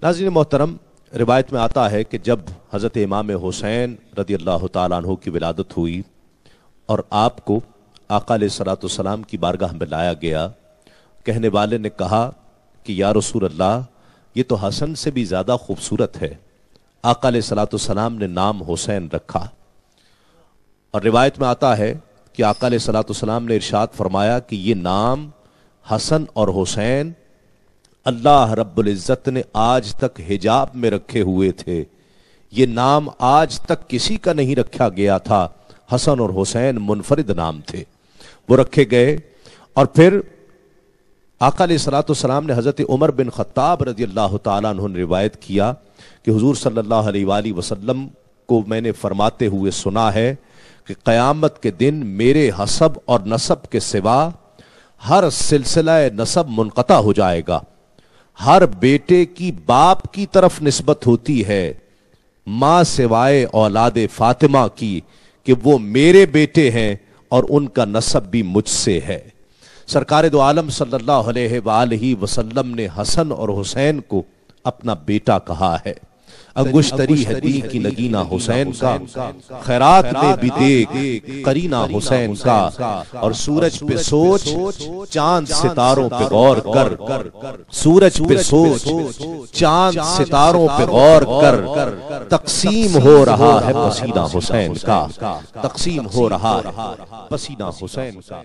ناظرین محترم، روایت میں آتا ہے کہ جب حضرت امام حسین رضی اللہ تعالیٰ عنہ کی ولادت ہوئی اور آپ کو آقا علیہ الصلوۃ والسلام کی بارگاہ میں لایا گیا، کہنے والے نے کہا کہ یا رسول اللہ، یہ تو حسن سے بھی زیادہ خوبصورت ہے۔ آقا علیہ الصلوۃ والسلام نے نام حسین رکھا، اور روایت میں آتا ہے کہ آقا علیہ الصلوۃ والسلام نے ارشاد فرمایا کہ یہ نام حسن اور حسین اللہ رب العزت نے آج تک حجاب میں رکھے ہوئے تھے، یہ نام آج تک کسی کا نہیں رکھا گیا تھا۔ حسن اور حسین منفرد نام تھے، وہ رکھے گئے۔ اور پھر آقا علیہ الصلوۃ والسلام نے حضرت عمر بن خطاب رضی اللہ تعالیٰ عنہ نے روایت کیا کہ حضور صلی اللہ علیہ وآلہ وسلم کو میں نے فرماتے ہوئے سنا ہے کہ قیامت کے دن میرے حسب اور نسب کے سوا ہر سلسلہ نسب منقطع ہو جائے گا۔ ہر بیٹے کی باپ کی طرف نسبت ہوتی ہے، ماں سوائے اولاد فاطمہ کی، کہ وہ میرے بیٹے ہیں اور ان کا نسب بھی مجھ سے ہے۔ سرکار دو عالم صلی اللہ علیہ وآلہ وسلم نے حسن اور حسین کو اپنا بیٹا کہا ہے۔ انگشتری ہے دل کی نگینہ حسین کا، خیرات میں بھی دیکھ قرینہ حسین کا، اور سورج پہ سوچ چاند ستاروں پہ غور کر، سورج پہ سوچ چاند ستاروں پہ غور کر، تقسیم ہو رہا ہے پسینہ حسین کا، تقسیم ہو رہا ہے پسینہ حسین کا۔